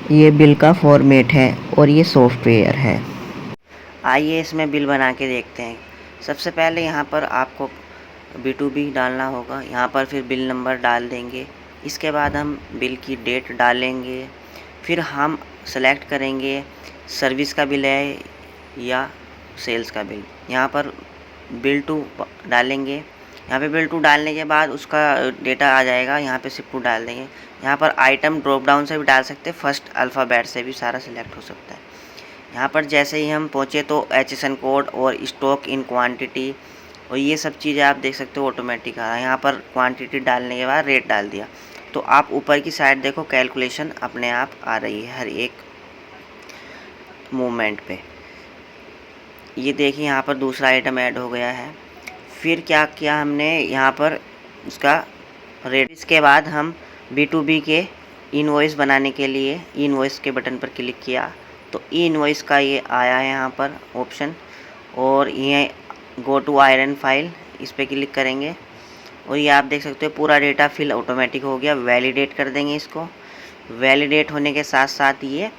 ये बिल का फॉर्मेट है और ये सॉफ्टवेयर है। आइए इसमें बिल बना के देखते हैं। सबसे पहले यहाँ पर आपको B2B डालना होगा। यहाँ पर फिर बिल नंबर डाल देंगे। इसके बाद हम बिल की डेट डालेंगे। फिर हम सेलेक्ट करेंगे सर्विस का बिल है या सेल्स का बिल। यहाँ पर बिल टू डालेंगे। यहाँ पे बिल टू डालने के बाद उसका डेटा आ जाएगा। यहाँ पे शिफ्ट टू डाल देंगे। यहाँ पर आइटम ड्रॉप डाउन से भी डाल सकते हैं, फर्स्ट अल्फ़ाबेट से भी सारा सिलेक्ट हो सकता है। यहाँ पर जैसे ही हम पहुँचे तो HSN कोड और स्टॉक इन क्वांटिटी और ये सब चीज़ें आप देख सकते हो ऑटोमेटिक आ रहा है। यहाँ पर क्वांटिटी डालने के बाद रेट डाल दिया तो आप ऊपर की साइड देखो कैलकुलेशन अपने आप आ रही है हर एक मूवमेंट पे। ये देखिए यहाँ पर दूसरा आइटम ऐड हो गया है। फिर क्या किया हमने, यहाँ पर उसका रेट। इसके बाद हम B2B के इनवॉइस बनाने के लिए इनवॉइस के बटन पर क्लिक किया तो इनवॉइस का ये आया है यहाँ पर ऑप्शन, और ये गो टू आयरन फाइल इस पर क्लिक करेंगे और ये आप देख सकते हो पूरा डेटा फिल ऑटोमेटिक हो गया। वैलिडेट कर देंगे इसको। वैलिडेट होने के साथ साथ ये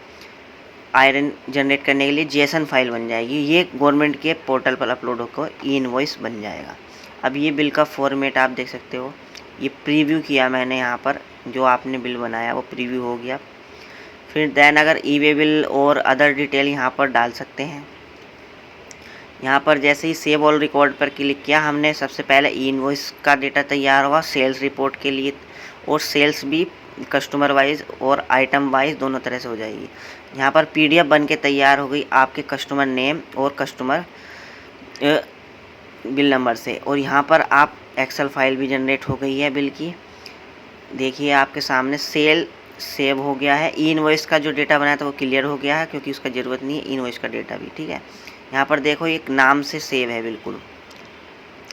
आयरन जनरेट करने के लिए JSON फाइल बन जाएगी। ये गवर्नमेंट के पोर्टल पर अपलोड होकर इनवॉइस बन जाएगा। अब ये बिल का फॉर्मेट आप देख सकते हो। ये प्रीव्यू किया मैंने, यहाँ पर जो आपने बिल बनाया वो प्रीव्यू हो गया। फिर देन अगर ई-वे बिल और अदर डिटेल यहाँ पर डाल सकते हैं। यहाँ पर जैसे ही सेव ऑल रिकॉर्ड पर क्लिक किया हमने, सबसे पहले इनवॉइस का डेटा तैयार हुआ सेल्स रिपोर्ट के लिए, और सेल्स भी कस्टमर वाइज और आइटम वाइज दोनों तरह से हो जाएगी। यहाँ पर PDF बन के तैयार हो गई आपके कस्टमर नेम और कस्टमर बिल नंबर से, और यहाँ पर आप एक्सेल फाइल भी जनरेट हो गई है बिल की। देखिए आपके सामने सेल सेव हो गया है। इनवॉइस का जो डेटा बनाया था वो क्लियर हो गया है क्योंकि उसका ज़रूरत नहीं है इनवॉइस का डेटा भी, ठीक है। यहाँ पर देखो एक नाम से सेव है बिल्कुल।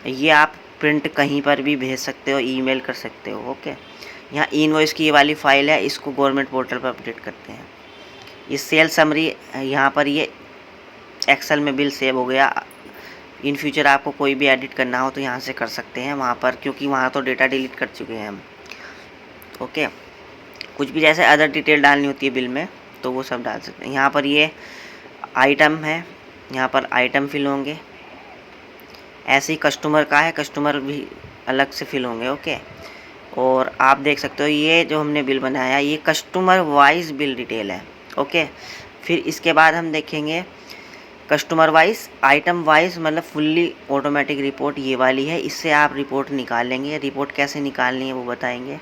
ये आप प्रिंट कहीं पर भी भेज सकते हो, ईमेल कर सकते हो, ओके। यहाँ इनवॉइस की ये वाली फ़ाइल है, इसको गवर्नमेंट पोर्टल पर अपडेट करते हैं। ये सेल समरी, यहाँ पर ये एक्सेल में बिल सेव हो गया। इन फ्यूचर आपको कोई भी एडिट करना हो तो यहाँ से कर सकते हैं वहाँ पर, क्योंकि वहाँ तो डेटा डिलीट कर चुके हैं हम, ओके। कुछ भी जैसे अदर डिटेल डालनी होती है बिल में तो वो सब डाल सकते हैं। यहाँ पर ये आइटम है, यहाँ पर आइटम फिल होंगे। ऐसे ही कस्टमर का है, कस्टमर भी अलग से फिल होंगे, ओके। और आप देख सकते हो ये जो हमने बिल बनाया ये कस्टमर वाइज बिल डिटेल है, ओके। फिर इसके बाद हम देखेंगे कस्टमर वाइज आइटम वाइज, मतलब फुल्ली ऑटोमेटिक रिपोर्ट ये वाली है। इससे आप रिपोर्ट निकालेंगे। रिपोर्ट कैसे निकालनी है वो बताएंगे।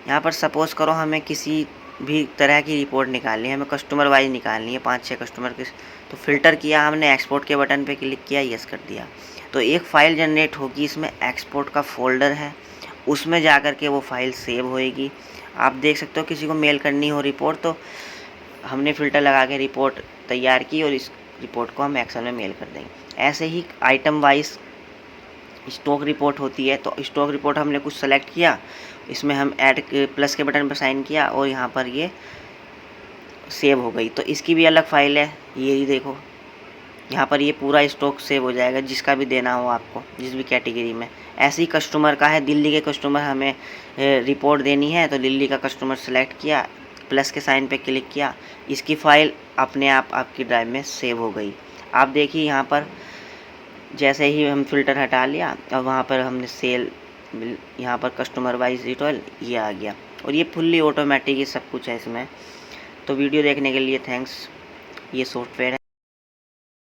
यहाँ पर सपोज़ करो हमें किसी भी तरह की रिपोर्ट निकालनी है, हमें कस्टमर वाइज निकालनी है 5-6 कस्टमर की, तो फ़िल्टर किया हमने, एक्सपोर्ट के बटन पे क्लिक किया, यस कर दिया तो एक फ़ाइल जनरेट होगी। इसमें एक्सपोर्ट का फ़ोल्डर है, उसमें जा कर के वो फ़ाइल सेव होएगी। आप देख सकते हो किसी को मेल करनी हो रिपोर्ट तो हमने फ़िल्टर लगा के रिपोर्ट तैयार की और इस रिपोर्ट को हम एक्सेल में मेल कर देंगे। ऐसे ही आइटम वाइज स्टॉक रिपोर्ट होती है, तो स्टॉक रिपोर्ट हमने कुछ सेलेक्ट किया, इसमें हम ऐड प्लस के बटन पर साइन किया और यहाँ पर ये सेव हो गई। तो इसकी भी अलग फ़ाइल है, ये देखो यहाँ पर ये पूरा स्टॉक सेव हो जाएगा जिसका भी देना हो आपको, जिस भी कैटेगरी में। ऐसे ही कस्टमर का है, दिल्ली के कस्टमर हमें रिपोर्ट देनी है तो दिल्ली का कस्टमर सेलेक्ट किया, प्लस के साइन पे क्लिक किया, इसकी फ़ाइल अपने आप आपकी ड्राइव में सेव हो गई। आप देखिए यहाँ पर जैसे ही हम फ़िल्टर हटा लिया और वहाँ पर हमने सेल यहाँ पर कस्टमर वाइज डिटेल ये आ गया, और ये फुल्ली ऑटोमेटिक ये सब कुछ है इसमें। तो वीडियो देखने के लिए थैंक्स। ये सॉफ्टवेयर है।